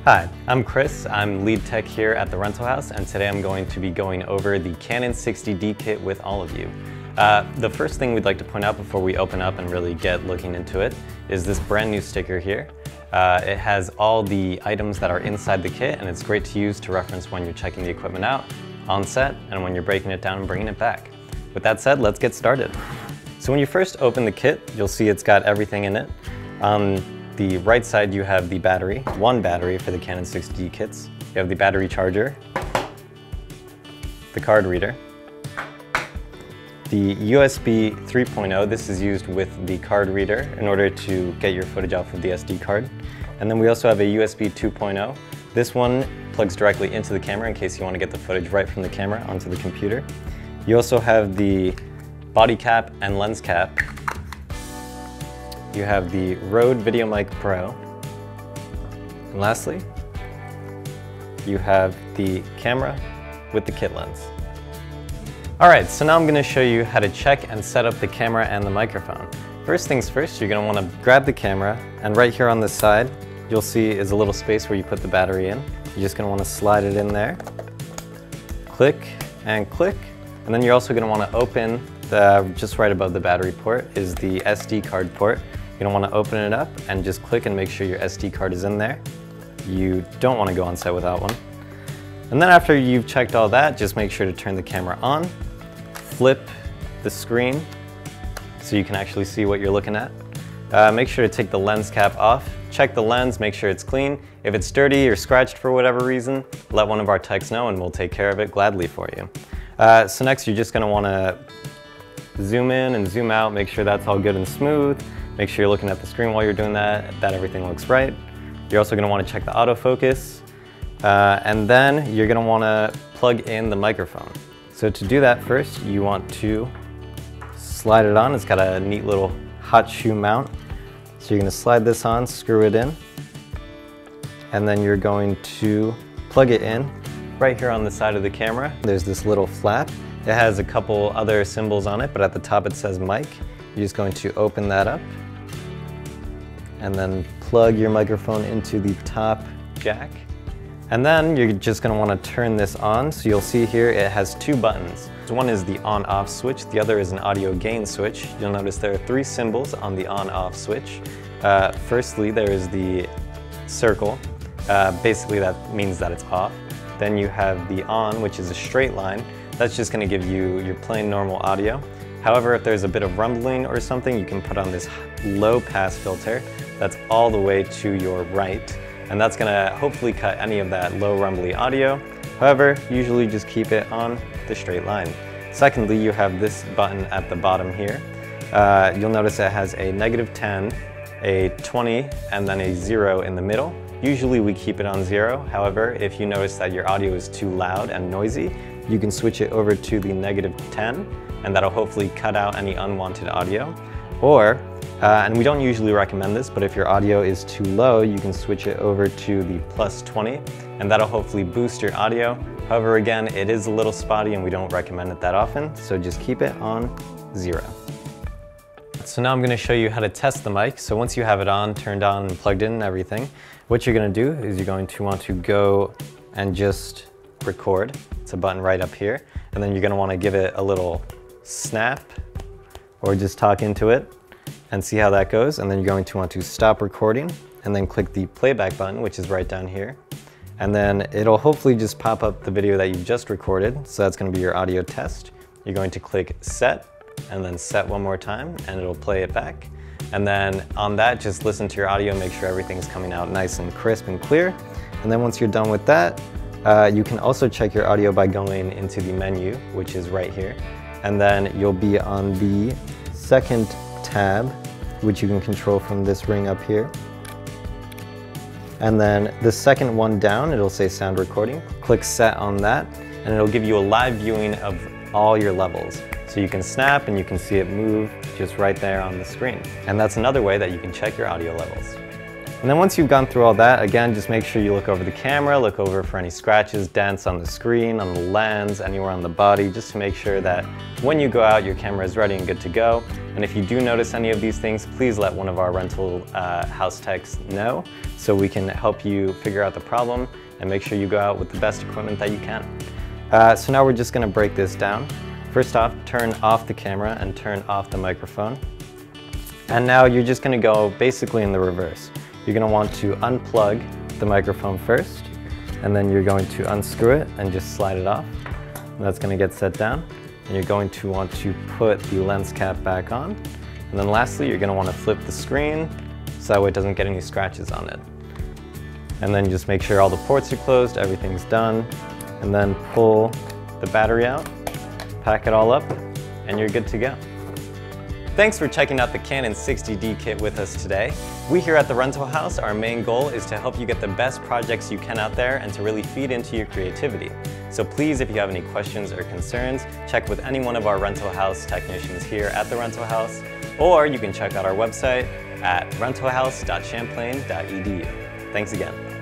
Hi, I'm Chris. I'm lead tech here at the rental house, and today I'm going to be going over the Canon 60D kit with all of you. The first thing we'd like to point out before we open up and really get looking into it is this brand new sticker here. It has all the items that are inside the kit, and it's great to use to reference when you're checking the equipment out on set and when you're breaking it down and bringing it back. With that said, let's get started. So when you first open the kit, you'll see it's got everything in it. On the right side, you have the battery, one battery for the Canon 60D kits. You have the battery charger, the card reader, the USB 3.0. This is used with the card reader in order to get your footage off of the SD card. And then we also have a USB 2.0. This one plugs directly into the camera in case you want to get the footage right from the camera onto the computer. You also have the body cap and lens cap. You have the Rode VideoMic Pro. And lastly, you have the camera with the kit lens. All right, so now I'm gonna show you how to check and set up the camera and the microphone. First things first, you're gonna wanna grab the camera, and right here on this side, you'll see is a little space where you put the battery in. You're just gonna wanna slide it in there. Click and click. And then you're also gonna wanna open just right above the battery port is the SD card port. You're gonna wanna open it up and just click and make sure your SD card is in there. You don't wanna go on set without one. And then after you've checked all that, just make sure to turn the camera on, flip the screen so you can actually see what you're looking at. Make sure to take the lens cap off, check the lens, make sure it's clean. If it's dirty or scratched for whatever reason, let one of our techs know and we'll take care of it gladly for you. So next you're just gonna wanna zoom in and zoom out, make sure that's all good and smooth. Make sure you're looking at the screen while you're doing that everything looks right. You're also gonna wanna check the autofocus. And then you're gonna wanna plug in the microphone. So to do that first, you want to slide it on. It's got a neat little hot shoe mount. So you're gonna slide this on, screw it in, and then you're going to plug it in right here on the side of the camera. There's this little flap. It has a couple other symbols on it, but at the top it says mic. You're just going to open that up and then plug your microphone into the top jack. And then you're just gonna wanna turn this on. So you'll see here it has two buttons. One is the on-off switch, the other is an audio gain switch. You'll notice there are three symbols on the on-off switch. Firstly, there is the circle. Basically that means that it's off. Then you have the on, which is a straight line. That's just gonna give you your plain normal audio. However, if there's a bit of rumbling or something, you can put on this low pass filter that's all the way to your right. And that's gonna hopefully cut any of that low rumbly audio. However, usually just keep it on the straight line. Secondly, you have this button at the bottom here. You'll notice it has a -10, a 20, and then a 0 in the middle. Usually we keep it on 0. However, if you notice that your audio is too loud and noisy, you can switch it over to the -10, and that'll hopefully cut out any unwanted audio. Or, and we don't usually recommend this, but if your audio is too low, you can switch it over to the +20, and that'll hopefully boost your audio. However, again, it is a little spotty and we don't recommend it that often, so just keep it on 0. So now I'm gonna show you how to test the mic. So once you have it on, turned on, and plugged in and everything, what you're gonna do is you're going to want to go and just record. It's a button right up here, and then you're gonna wanna give it a little snap or just talk into it and see how that goes. And then you're going to want to stop recording and then click the playback button, which is right down here. And then it'll hopefully just pop up the video that you've just recorded. So that's gonna be your audio test. You're going to click set and then set one more time and it'll play it back. And then on that, just listen to your audio, make sure everything's coming out nice and crisp and clear. And then once you're done with that, you can also check your audio by going into the menu, which is right here. And then you'll be on the second tab, which you can control from this ring up here. And then the second one down, it'll say sound recording. Click set on that, and it'll give you a live viewing of all your levels. So you can snap and you can see it move just right there on the screen. And that's another way that you can check your audio levels. And then once you've gone through all that, again, just make sure you look over the camera, look over for any scratches, dents on the screen, on the lens, anywhere on the body, just to make sure that when you go out, your camera is ready and good to go. And if you do notice any of these things, please let one of our rental house techs know so we can help you figure out the problem and make sure you go out with the best equipment that you can. So now we're just going to break this down. First off, turn off the camera and turn off the microphone. And now you're just going to go basically in the reverse. You're going to want to unplug the microphone first, and then you're going to unscrew it and just slide it off. And that's going to get set down. And you're going to want to put the lens cap back on. And then lastly, you're going to want to flip the screen so that way it doesn't get any scratches on it. And then just make sure all the ports are closed, everything's done, and then pull the battery out, pack it all up, and you're good to go. Thanks for checking out the Canon 60D kit with us today. We here at the Rental House, our main goal is to help you get the best projects you can out there and to really feed into your creativity. So please, if you have any questions or concerns, check with any one of our Rental House technicians here at the Rental House, or you can check out our website at rentalhouse.champlain.edu. Thanks again.